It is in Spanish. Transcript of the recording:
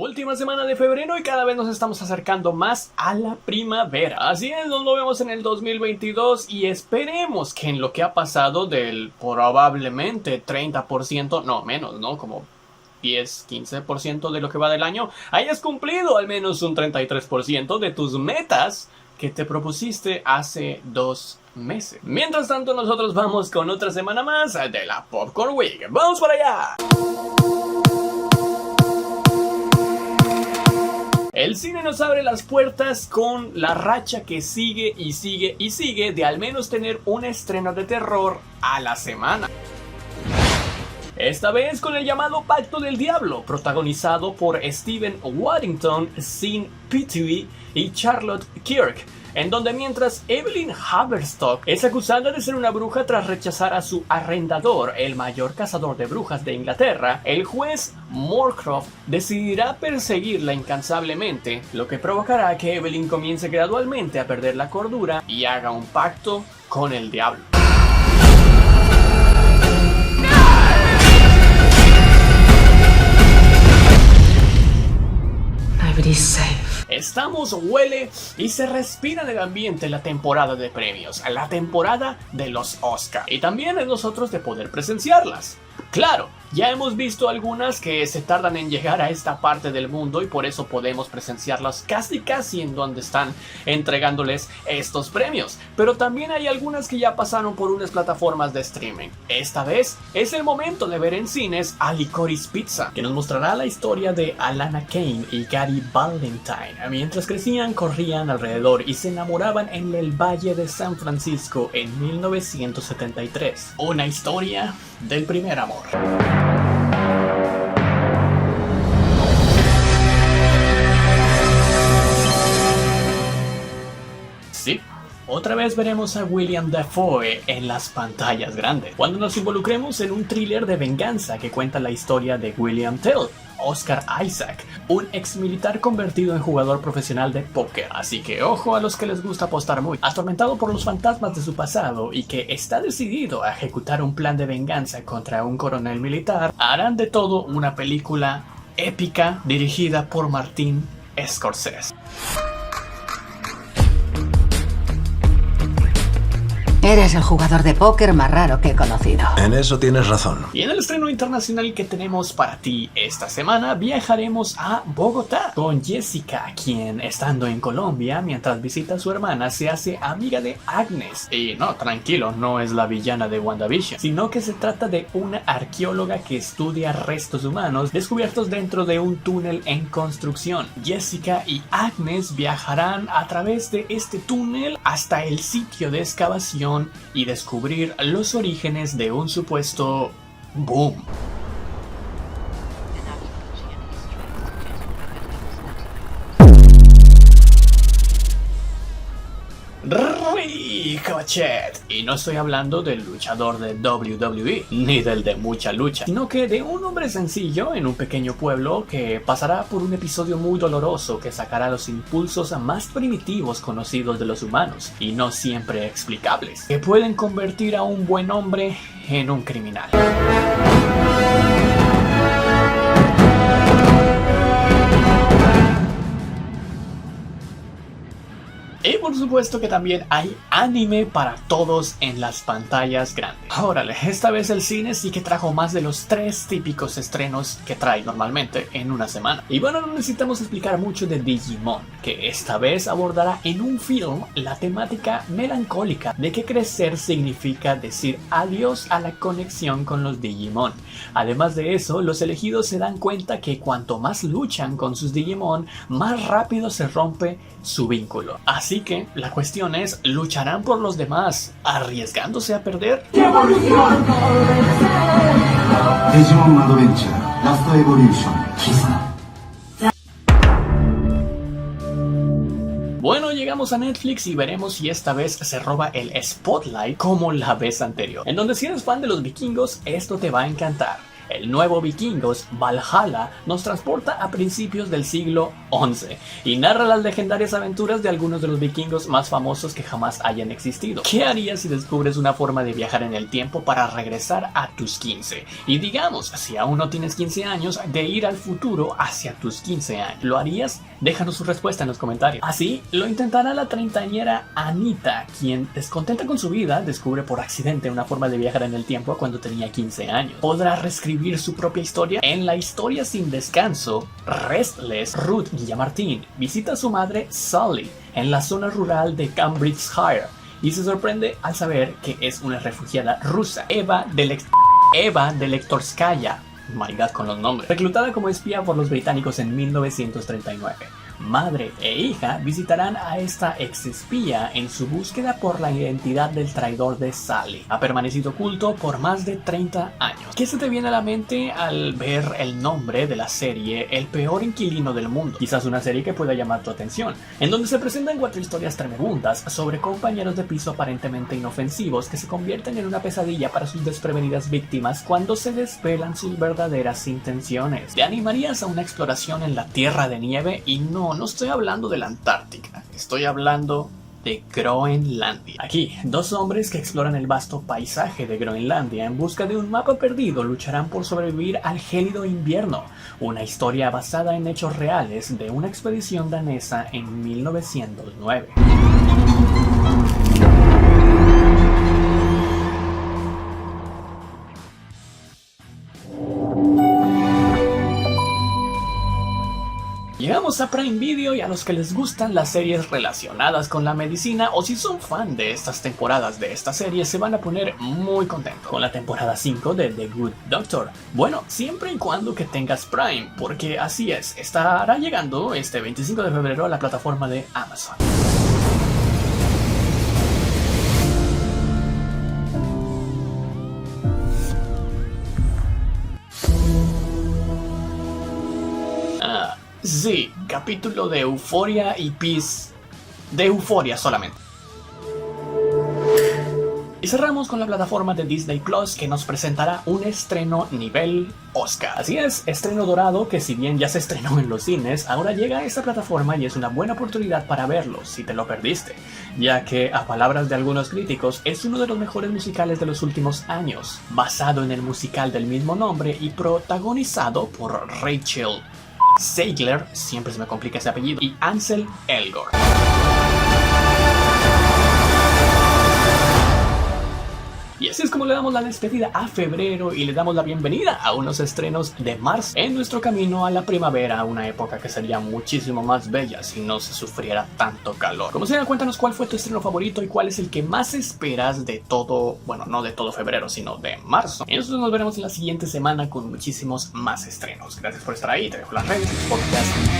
Última semana de febrero y cada vez nos estamos acercando más a la primavera. Así es, nos movemos en el 2022 y esperemos que en lo que ha pasado del probablemente 30%, no menos, ¿no? Como 10-15% de lo que va del año, hayas cumplido al menos un 33% de tus metas que te propusiste hace 2 meses. Mientras tanto, nosotros vamos con otra semana más de la Popcorn Week. ¡Vamos para allá! El cine nos abre las puertas con la racha que sigue y sigue y sigue de al menos tener un estreno de terror a la semana. Esta vez con el llamado Pacto del Diablo, protagonizado por Steven Waddington, Sean Petrie y Charlotte Kirk, en donde mientras Evelyn Haverstock es acusada de ser una bruja tras rechazar a su arrendador, el mayor cazador de brujas de Inglaterra, el juez Moorcroft decidirá perseguirla incansablemente, lo que provocará que Evelyn comience gradualmente a perder la cordura y haga un pacto con el diablo. Nobody's safe. Estamos, huele y se respira en el ambiente la temporada de premios, la temporada de los Oscar. Y también es nosotros de poder presenciarlas. Claro, ya hemos visto algunas que se tardan en llegar a esta parte del mundo y por eso podemos presenciarlas casi en donde están entregándoles estos premios. Pero también hay algunas que ya pasaron por unas plataformas de streaming. Esta vez es el momento de ver en cines a Licorice Pizza, que nos mostrará la historia de Alana Kane y Gary Valentine, mientras crecían, corrían alrededor y se enamoraban en el Valle de San Francisco en 1973. Una historia del primer amor. Sí, otra vez veremos a William Dafoe en las pantallas grandes, cuando nos involucremos en un thriller de venganza que cuenta la historia de William Tell, Oscar Isaac, un ex militar convertido en jugador profesional de póker. Así que ojo a los que les gusta apostar muy. Atormentado por los fantasmas de su pasado y que está decidido a ejecutar un plan de venganza contra un coronel militar, harán de todo una película épica dirigida por Martin Scorsese. Eres el jugador de póker más raro que he conocido. En eso tienes razón. Y en el estreno internacional que tenemos para ti esta semana, viajaremos a Bogotá con Jessica, quien estando en Colombia mientras visita a su hermana se hace amiga de Agnes. Y no, tranquilo, no es la villana de WandaVision, sino que se trata de una arqueóloga que estudia restos humanos descubiertos dentro de un túnel en construcción. Jessica y Agnes viajarán a través de este túnel hasta el sitio de excavación y descubrir los orígenes de un supuesto boom. Ricochet. Y no estoy hablando del luchador de WWE, ni del de mucha lucha, sino que de un hombre sencillo en un pequeño pueblo que pasará por un episodio muy doloroso que sacará los impulsos más primitivos conocidos de los humanos, y no siempre explicables, que pueden convertir a un buen hombre en un criminal. Y por supuesto que también hay anime para todos en las pantallas grandes. Órale, esta vez el cine sí que trajo más de los 3 típicos estrenos que trae normalmente en una semana. Y bueno, no necesitamos explicar mucho de Digimon, que esta vez abordará en un film la temática melancólica de que crecer significa decir adiós a la conexión con los Digimon. Además de eso, los elegidos se dan cuenta que cuanto más luchan con sus Digimon, más rápido se rompe su vínculo. Así que la cuestión es, ¿lucharán por los demás arriesgándose a perder? Digimon Adventure Last Evolution Kizuna. Bueno, llegamos a Netflix y veremos si esta vez se roba el spotlight como la vez anterior, en donde si eres fan de los vikingos, esto te va a encantar. El nuevo Vikingos, Valhalla, nos transporta a principios del siglo XI y narra las legendarias aventuras de algunos de los vikingos más famosos que jamás hayan existido. ¿Qué harías si descubres una forma de viajar en el tiempo para regresar a tus 15? Y digamos, si aún no tienes 15 años, de ir al futuro hacia tus 15 años. ¿Lo harías? Déjanos su respuesta en los comentarios. Así, lo intentará la treintañera Anita, quien, descontenta con su vida, descubre por accidente una forma de viajar en el tiempo cuando tenía 15 años. ¿Podrá reescribir su propia historia? En la historia sin descanso, Restless, Ruth Guillamartín visita a su madre Sally en la zona rural de Cambridgeshire y se sorprende al saber que es una refugiada rusa, Eva Delektorskaya. My God, con los nombres. Reclutada como espía por los británicos en 1939. Madre e hija visitarán a esta ex espía en su búsqueda por la identidad del traidor de Sally. Ha permanecido oculto por más de 30 años. ¿Qué se te viene a la mente al ver el nombre de la serie El peor inquilino del mundo? Quizás una serie que pueda llamar tu atención, en donde se presentan 4 historias tremendas sobre compañeros de piso aparentemente inofensivos que se convierten en una pesadilla para sus desprevenidas víctimas cuando se desvelan sus verdaderas intenciones. ¿Te animarías a una exploración en la Tierra de Nieve? Y no estoy hablando de la Antártica, estoy hablando de Groenlandia. Aquí, 2 hombres que exploran el vasto paisaje de Groenlandia en busca de un mapa perdido lucharán por sobrevivir al gélido invierno. Una historia basada en hechos reales de una expedición danesa en 1909. Llegamos a Prime Video, y a los que les gustan las series relacionadas con la medicina o si son fan de estas temporadas de esta serie se van a poner muy contentos con la temporada 5 de The Good Doctor. Bueno, siempre y cuando que tengas Prime, porque así es, estará llegando este 25 de febrero a la plataforma de Amazon. Sí, capítulo de Euphoria y Peace. De Euphoria solamente. Y cerramos con la plataforma de Disney Plus, que nos presentará un estreno nivel Oscar. Así es, estreno dorado que, si bien ya se estrenó en los cines, ahora llega a esta plataforma y es una buena oportunidad para verlo si te lo perdiste, ya que, a palabras de algunos críticos, es uno de los mejores musicales de los últimos años, basado en el musical del mismo nombre y protagonizado por Rachel Zegler, siempre se me complica ese apellido, y Ansel Elgort. Y así es como le damos la despedida a febrero y le damos la bienvenida a unos estrenos de marzo en nuestro camino a la primavera, una época que sería muchísimo más bella si no se sufriera tanto calor. Como sea, cuéntanos cuál fue tu estreno favorito y cuál es el que más esperas de todo, bueno, no de todo febrero, sino de marzo. Y nosotros nos veremos en la siguiente semana con muchísimos más estrenos. Gracias por estar ahí, te dejo las redes, podcast.